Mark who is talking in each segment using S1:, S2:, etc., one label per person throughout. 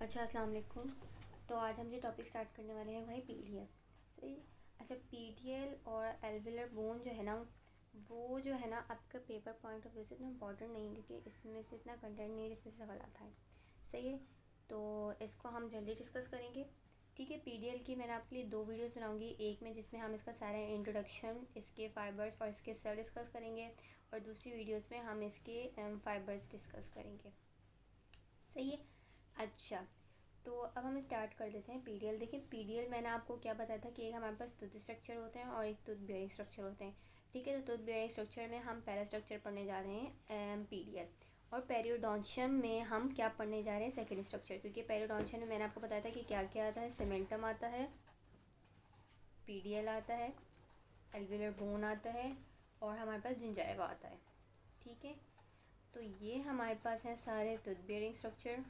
S1: अच्छा, अस्सलाम वालेकुम। तो आज हम जो टॉपिक स्टार्ट करने वाले हैं वही पीडीएल। सही। अच्छा, पीडीएल और एल्विलर बोन जो है ना, वो जो है ना आपका पेपर पॉइंट ऑफ व्यू से इतना इंपॉर्टेंट नहीं है, क्योंकि इसमें से इतना कंटेंट नहीं है जिसमें से सवाल आता है। सही है। तो इसको हम जल्दी डिस्कस करेंगे। ठीक है। पीडीएल की मैंने आपके लिए 2 वीडियोस बनाऊंगी, एक में जिसमें हम इसका सारा इंट्रोडक्शन, इसके फाइबर्स और इसके सेल डिस्कस करेंगे, और दूसरी वीडियोस में हम इसके फाइबर्स डिस्कस करेंगे। सही है। अच्छा, तो अब हम स्टार्ट कर देते हैं पीडीएल। देखिए, पीडीएल मैंने आपको क्या बताया था कि एक हमारे पास टूथ स्ट्रक्चर होते हैं और एक टूथ बेयरिंग स्ट्रक्चर होते हैं। ठीक है। तो टूथ बेयरिंग स्ट्रक्चर में हम पहला स्ट्रक्चर पढ़ने जा रहे हैं पीडीएल, और पेरियोडोंशियम में हम क्या पढ़ने जा रहे हैं, सेकेंड स्ट्रक्चर। क्योंकि पेरियोडोंशियम में मैंने आपको बताया था कि क्या क्या आता है, सीमेंटम आता है, पीडीएल आता है, एल्विलर बोन आता है, और हमारे पास जिंजाइवा आता है। ठीक है। तो ये हमारे पास हैं सारे टूथ बेयरिंग स्ट्रक्चर,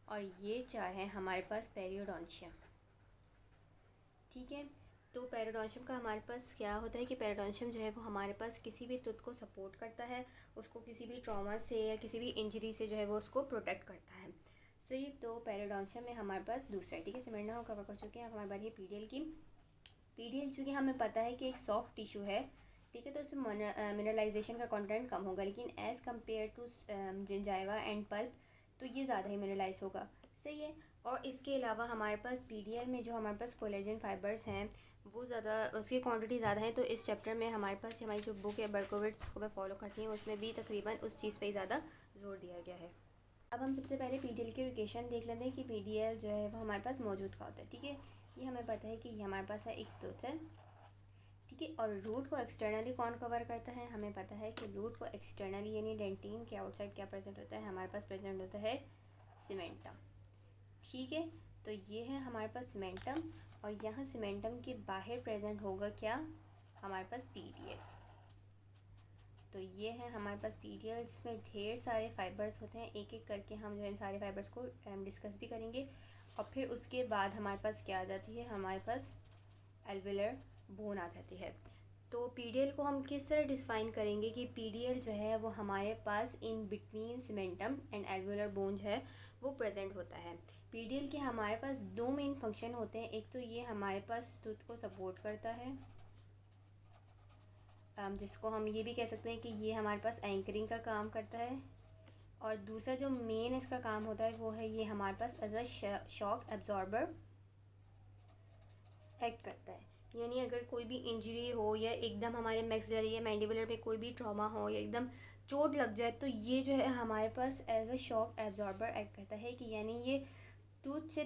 S1: और ये 4 हैं हमारे पास पेरियोडोंशियम। ठीक है। तो पेरियोडोंशियम का हमारे पास क्या होता है कि पेरियोडोंशियम जो है वो हमारे पास किसी भी टूथ को सपोर्ट करता है, उसको किसी भी ट्रॉमा से या किसी भी इंजरी से जो है वो उसको प्रोटेक्ट करता है। सही। तो पेरियोडोंशियम में हमारे पास दूसरा, ठीक है, सीमेंटम हम कवर कर चुके हैं। अब हमारे बात ये पीडीएल की। पीडीएल चूँकि हमें पता है कि एक सॉफ्ट टिश्यू है, ठीक है, तो इसमें मिनरलाइजेशन का कंटेंट कम होगा, लेकिन as compare to gingiva and pulp तो ये ज़्यादा ही मिनरलाइज होगा। सही है। और इसके अलावा हमारे पास पीडीएल में जो हमारे पास कोलेजन फाइबर्स हैं वो ज़्यादा, उसकी क्वांटिटी ज़्यादा है। तो इस चैप्टर में हमारे पास हमारी जो बुक है बर्कोविट्स को मैं फॉलो करती हूँ, उसमें भी तकरीबन उस चीज़ पे ही ज़्यादा जोर दिया गया है। अब हम सबसे पहले पीडीएल की लोकेशन देख लेते हैं कि पीडीएल जो है वो हमारे पास मौजूद कहाँ होता है। ठीक है। ये हमें पता है कि ये हमारे पास है एक टूथ है। ठीक है। और रूट को एक्सटर्नली कौन कवर करता है, हमें पता है कि रूट को एक्सटर्नली यानी डेंटिन के आउटसाइड क्या प्रेजेंट होता है, हमारे पास प्रेजेंट होता है सीमेंटम। ठीक है। तो ये है हमारे पास सीमेंटम, और यहाँ सीमेंटम के बाहर प्रेजेंट होगा क्या, हमारे पास पीडीएल। तो ये है हमारे पास पीडीएल, जिसमें ढेर सारे फाइबर्स होते हैं। एक एक करके हम जो है इन सारे फाइबर्स को डिस्कस भी करेंगे। और फिर उसके बाद हमारे पास क्या आ जाती है, हमारे पास एल्विलर बोन आ जाती है। तो पीडीएल को हम किस तरह डिफाइन करेंगे कि पीडीएल जो है वो हमारे पास in between cementum and alveolar bone जो है वो प्रेजेंट होता है। पीडीएल के हमारे पास 2 मेन फंक्शन होते हैं। एक तो ये हमारे पास टूथ को सपोर्ट करता है, जिसको हम ये भी कह सकते हैं कि ये हमारे पास एंकरिंग का काम करता है। और दूसरा जो मेन इसका काम होता है वो है ये हमारे पास as a shock absorber act करता है। यानी अगर कोई भी इंजरी हो या एकदम हमारे मैक्सिलर या मैंडिबुलर में कोई भी ट्रॉमा हो या एकदम चोट लग जाए, तो ये जो है हमारे पास as a shock absorber act करता है, कि यानी ये टूथ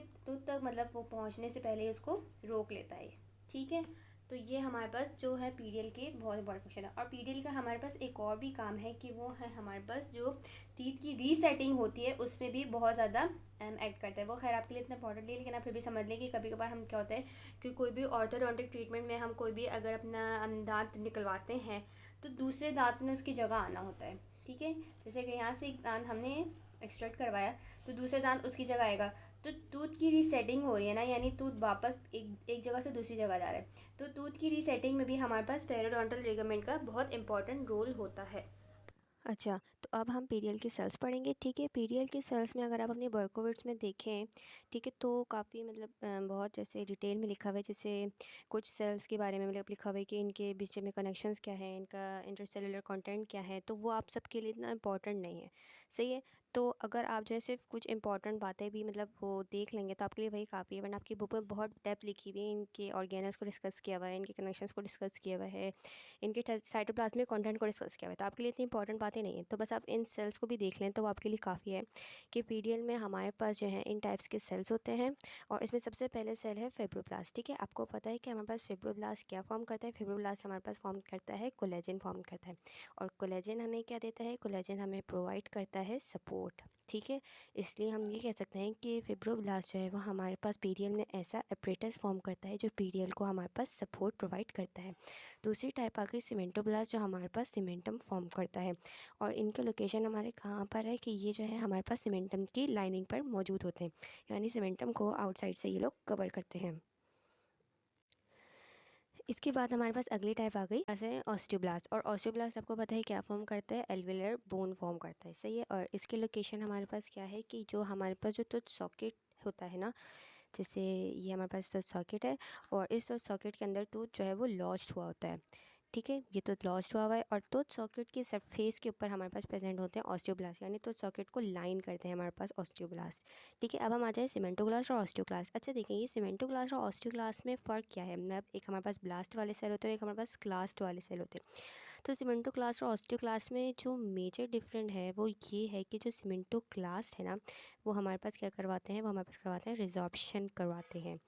S1: तक मतलब वो पहुंचने से पहले उसको रोक लेता है। ठीक है। तो ये हमारे पास जो है पीडीएल के बहुत इंपॉर्टेंट फंक्शन है। और पीडीएल का हमारे पास एक और भी काम है कि वो है हमारे पास जो टीथ की रीसेटिंग होती है उसमें भी बहुत ज़्यादा ऐड करता है। वो खैर आपके लिए इतना इंपॉर्टेंट नहीं है, लेकिन आप फिर भी समझ लें कि कभी कभार हम क्या होता है कि कोई भी ऑर्थोडोंटिक ट्रीटमेंट में हम कोई भी अगर अपना दांत निकलवाते हैं तो दूसरे दांत में उसकी जगह आना होता है। ठीक है। जैसे कि यहाँ से एक दांत हमने एक्सट्रैक्ट करवाया तो दूसरे दांत उसकी जगह आएगा, तो टूथ की रीसेटिंग हो रही है ना, यानी टूथ वापस एक जगह से दूसरी जगह जा रहा है। तो टूथ की रीसेटिंग में भी हमारे पास पेरियोडोंटल लिगामेंट का बहुत इंपॉर्टेंट रोल होता है।
S2: अच्छा, तो अब हम पीडीएल की सेल्स पढ़ेंगे। ठीक है। पीडीएल की सेल्स में अगर आप अपनी बर्कोविट्स में देखें, ठीक है, तो काफ़ी मतलब बहुत जैसे डिटेल में लिखा हुआ है। जैसे कुछ सेल्स के बारे में मतलब लिखा हुआ है कि इनके बीच में कनेक्शंस क्या है, इनका इंटरसेलुलर कंटेंट क्या है, तो वो आप सबके लिए इतना इंपॉर्टेंट नहीं है। सही है। तो अगर आप जो है सिर्फ कुछ इंपॉर्टेंट बातें भी मतलब वो देख लेंगे तो आपके लिए वही काफ़ी है, वरना आपकी बुक में बहुत डेप्थ लिखी हुई है, इनके ऑर्गेनल्स को डिस्कस किया हुआ है, इनके कनेक्शंस को डिस्कस किया हुआ है, इनके साइटोप्लाज्मिक कंटेंट को डिस्कस किया हुआ है। तो आपके लिए इतनी इंपॉर्टेंट बातें नहीं है, तो बस आप इन सेल्स को भी देख लें तो आपके लिए काफ़ी है कि पीडीएल में हमारे पास जो है इन टाइप्स के सेल्स होते हैं। और इसमें सबसे पहले सेल है फिब्रोब्लास्ट। ठीक है। आपको पता है कि हमारे पास फिब्रोब्लास्ट क्या फॉर्म करता है, फिब्रोब्लास्ट हमारे पास फॉर्म करता है कोलेजन फॉर्म करता है। और कोलेजन हमें क्या देता है, कोलेजन हमें प्रोवाइड करता है सपोर्ट। ठीक है। इसलिए हम ये कह सकते हैं कि फिब्रोब्लास्ट जो है वो हमारे पास पीडीएल में ऐसा एपरेटस फॉर्म करता है जो पीडीएल को हमारे पास सपोर्ट प्रोवाइड करता है। दूसरी टाइप आ गई सीमेंटोब्लास्ट, जो हमारे पास सीमेंटम फॉर्म करता है। और इनका लोकेशन हमारे कहाँ पर है कि ये जो है हमारे पास सीमेंटम की लाइनिंग पर मौजूद होते हैं, यानी सीमेंटम को आउटसाइड से ये लोग कवर करते हैं। इसके बाद हमारे पास अगली टाइप आ गई जैसे ऑस्टियोब्लास्ट। और ऑस्टियोब्लास्ट आपको पता है क्या फॉर्म करता है, एल्विलर बोन फॉर्म करता है, सही है। और इसकी लोकेशन हमारे पास क्या है कि जो हमारे पास जो टूथ सॉकेट होता है ना, जैसे ये हमारे पास टूथ सॉकेट है और इस टूथ सॉकेट के अंदर टूथ जो है वो लॉस्ट हुआ होता है, ठीक है। ये टूथ लॉस्ट हुआ हुआ है और टूथ सॉकेट के सरफेस के ऊपर हमारे पास प्रेजेंट होते हैं ऑस्टियोब्लास्ट, यानी टूथ सॉकेट को लाइन करते हैं हमारे पास ऑस्टियोब्लास्ट, ठीक है। अब हम आ जाए सीमेंटोब्लास्ट और ऑस्टियोक्लास्ट। अच्छा देखें, ये सीमेंटोब्लास्ट और ऑस्टियोक्लास्ट में फ़र्क क्या है, मतलब एक हमारे पास ब्लास्ट वाले सेल होते हैं, एक हमारे पास क्लास्ट वाले सेल होते हैं। तो सीमेंटोक्लास्ट और ऑस्टियोक्लास्ट में जो मेजर डिफरेंट है वो ये है कि जो सीमेंटोक्लास्ट है ना, वो हमारे पास क्या करवाते हैं, वो हमारे पास करवाते हैं रिजॉर्प्शन करवाते हैं,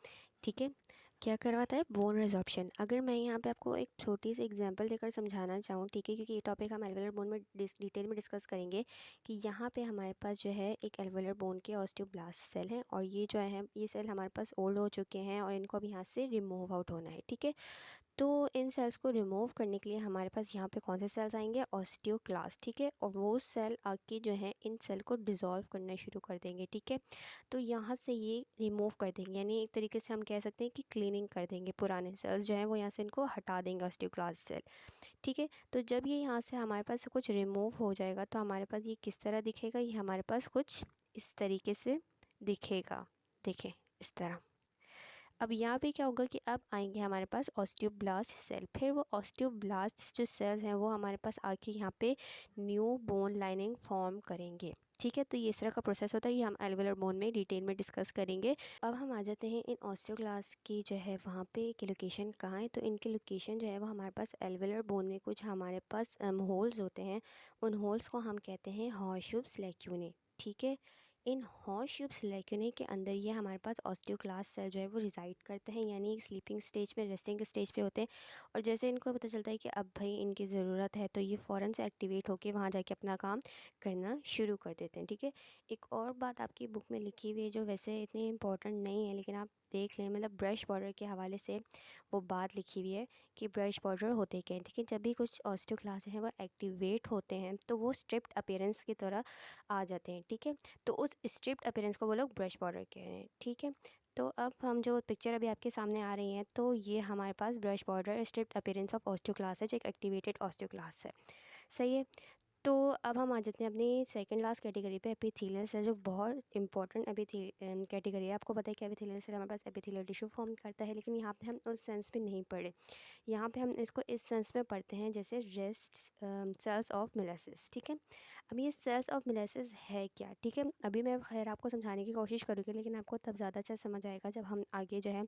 S2: ठीक है। क्या करवाता है, बोन रिजॉर्प्शन। अगर मैं यहाँ पे आपको एक छोटी सी एग्जांपल देकर समझाना चाहूँ, ठीक है, क्योंकि ये टॉपिक हम एल्वेलर बोन में डिटेल में डिस्कस करेंगे कि यहाँ पे हमारे पास जो है एक एल्वेलर बोन के ऑस्टियोब्लास्ट सेल हैं और ये जो है ये सेल हमारे पास ओल्ड हो चुके हैं और इनको अब यहाँ से रिमूव आउट होना है, ठीक है। तो इन सेल्स को रिमूव करने के लिए हमारे पास यहाँ पे कौन से सेल्स आएंगे, ऑस्टियोक्लास्ट, ठीक है। और वो सेल आके जो है इन सेल को डिज़ोल्व करना शुरू कर देंगे, ठीक है। तो यहाँ से ये रिमूव कर देंगे, यानी एक तरीके से हम कह सकते हैं कि क्लीनिंग कर देंगे, पुराने सेल्स जो हैं वो यहाँ से इनको हटा देंगे ऑस्टियोक्लास्ट सेल, ठीक है। तो जब ये यहाँ से हमारे पास कुछ रिमूव हो जाएगा तो हमारे पास ये किस तरह दिखेगा, ये हमारे पास कुछ इस तरीके से दिखेगा, देखें इस तरह। अब यहाँ पे क्या होगा कि अब आएंगे हमारे पास ऑस्टियोब्लास्ट सेल, फिर वो ऑस्टियोब्लास्ट जो सेल्स हैं वो हमारे पास आके यहाँ पे न्यू बोन लाइनिंग फॉर्म करेंगे, ठीक है। तो ये इस तरह का प्रोसेस होता है, ये हम एल्वेलर बोन में डिटेल में डिस्कस करेंगे। अब हम आ जाते हैं इन ऑस्टियोक्लास्ट की जो है वहाँ पे की लोकेशन कहाँ है। तो इनकी लोकेशन जो है वो हमारे पास एल्वेलर बोन में कुछ हमारे पास होल्स होते हैं, उन होल्स को हम कहते हैं हॉर्सशूप्स लैक्यूने, ठीक है। इन हॉर्सशूप्स लैक्यूने के अंदर ये हमारे पास ऑस्टियोक्लास्ट सेल जो है वो रिजाइड करते हैं, यानी एक स्लीपिंग स्टेज में, रेस्टिंग स्टेज पे होते हैं। और जैसे इनको पता चलता है कि अब भाई इनकी ज़रूरत है तो ये फ़ौरन से एक्टिवेट होकर वहाँ जाके अपना काम करना शुरू कर देते हैं, ठीक है। एक और बात आपकी बुक में लिखी हुई है जो वैसे इतनी इंपॉर्टेंट नहीं है लेकिन आप देख लें, मतलब ब्रश बॉर्डर के हवाले से वो बात लिखी हुई है कि ब्रश बॉर्डर होते क्या हैं, ठीक है। जब भी कुछ ऑस्टियोक्लास्ट हैं वो एक्टिवेट होते हैं तो वो स्ट्रिप्ड अपीयरेंस की तरह आ जाते हैं, ठीक है। तो उस स्ट्रिप्ड अपीयरेंस को वो लोग ब्रश बॉर्डर कह रहे हैं, ठीक है। तो अब हम जो पिक्चर अभी आपके सामने आ रही हैं तो ये हमारे पास brush border striped appearance of osteoclast है, जो एक एक्टिवेटेड ऑस्टियोक्लास्ट है, सही है। तो अब हम आ जाते हैं अपनी सेकंड लास्ट कैटेगरी पे, एपिथेलियल सेल, जो बहुत इंपॉर्टेंट कैटेगरी है। आपको पता है कि एपिथेलियल सेल हमारे पास एपिथेलियल टिश्यू फॉर्म करता है, लेकिन यहाँ पे हम उस सेंस में नहीं पढ़े, यहाँ पे हम इसको इस सेंस में पढ़ते हैं जैसे रेस्ट सेल्स ऑफ मोलेसिस, ठीक है। अब ये सेल्स ऑफ मोलेसिस है क्या, ठीक है। अभी मैं खैर आपको समझाने की कोशिश करूँगी लेकिन आपको तब ज़्यादा अच्छा समझ आएगा जब हम आगे जो है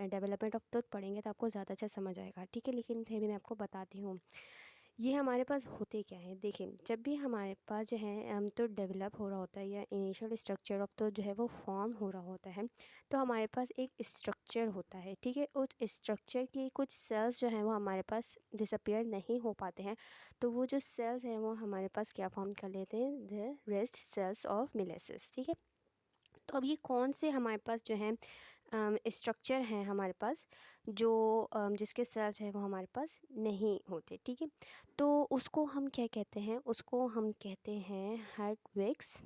S2: डेवलपमेंट ऑफ टूथ पढ़ेंगे तो आपको ज़्यादा अच्छा समझ आएगा, ठीक है। लेकिन फिर भी मैं आपको बताती हूँ ये हमारे पास होते क्या हैं। देखिए, जब भी हमारे पास जो है तो डेवलप हो रहा होता है या इनिशियल स्ट्रक्चर ऑफ तो जो है वो फॉर्म हो रहा होता है, तो हमारे पास एक स्ट्रक्चर होता है, ठीक है। उस स्ट्रक्चर के कुछ सेल्स जो हैं वो हमारे पास डिसअपियर नहीं हो पाते हैं, तो वो जो सेल्स हैं वो हमारे पास क्या फॉर्म कर लेते हैं, the rest cells of Malassez, ठीक है। तो अब ये कौन से हमारे पास जो है स्ट्रक्चर हैं हमारे पास जो जिसके सेल्स हैं वो हमारे पास नहीं होते, ठीक है। तो उसको हम क्या कहते हैं, उसको हम कहते हैं हर्टविग्स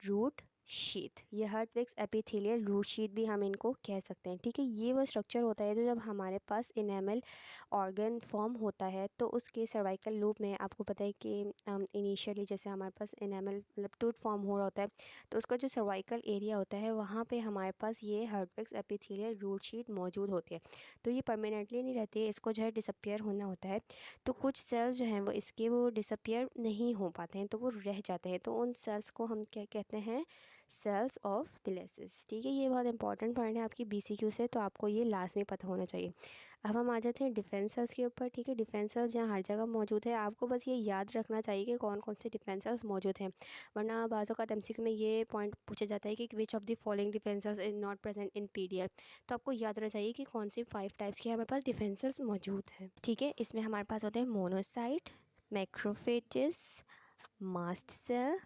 S2: रूट शीथ, ये हर्टविग्स एपिथेलियल रूट शीथ भी हम इनको कह सकते हैं, ठीक है। ये वो स्ट्रक्चर होता है जो जब हमारे पास इनेमल ऑर्गन फॉर्म होता है तो उसके सर्वाइकल लूप में आपको पता है कि इनिशियली जैसे हमारे पास इनेमल मतलब टूथ फॉर्म हो रहा होता है तो उसका जो सर्वाइकल एरिया होता है वहाँ पे हमारे पास ये हर्टविग्स एपिथेलियल रूट शीथ मौजूद होती है। तो ये परमानेंटली नहीं रहती है, इसको जो है डिसअपियर होना होता है। तो कुछ सेल्स जो हैं वो इसके वो डिसअपियर नहीं हो पाते हैं तो वो रह जाते हैं, तो उन सेल्स को हम क्या कहते हैं, सेल्स ऑफ मोलेसिस, ठीक है। ये बहुत इंपॉर्टेंट पॉइंट है आपकी बीसीक्यू से, तो आपको ये लास्ट में पता होना चाहिए। अब हम आ जाते हैं डिफेंस सेल्स के ऊपर, ठीक है। डिफेंस सेल्स यहाँ हर जगह मौजूद है, आपको बस ये याद रखना चाहिए कि कौन कौन से डिफेंस सेल्स मौजूद हैं, वरना बाज़ औक़ात एमसीक्यू में ये पॉइंट पूछा जाता है कि which of the following defence sales is not present in PDL. तो आपको याद रहना चाहिए कि कौन सी 5 टाइप्स के हमारे पास डिफेंस सेल्स मौजूद हैं, ठीक है। इसमें हमारे पास होते हैं मोनोसाइट, मैक्रोफेजेस, मास्ट सेल,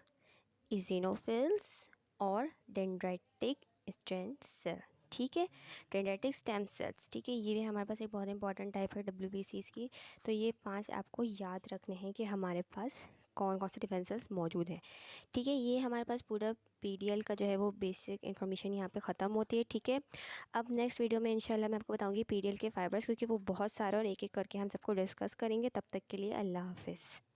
S2: इजिनोफिल्स और डेंड्राइटिक स्टेम सेल, ठीक है। डेंड्राइटिक स्टेम सेल्स, ठीक है, ये भी हमारे पास एक बहुत इंपॉर्टेंट टाइप है डब्ल्यूबीसीज की। तो ये 5 आपको याद रखने हैं कि हमारे पास कौन कौन से डिफेंस सेल्स मौजूद हैं। ठीक है, ये हमारे पास पूरा पीडीएल का जो है वो बेसिक इन्फॉर्मेशन यहाँ पे ख़त्म होती है। ठीक है, अब नेक्स्ट वीडियो में इंशाल्लाह मैं आपको बताऊँगी पीडीएल के फ़ाइबर्स, क्योंकि वो बहुत सारे और एक एक करके हम सबको डिस्कस करेंगे। तब तक के लिए अल्लाह हाफ़िज़।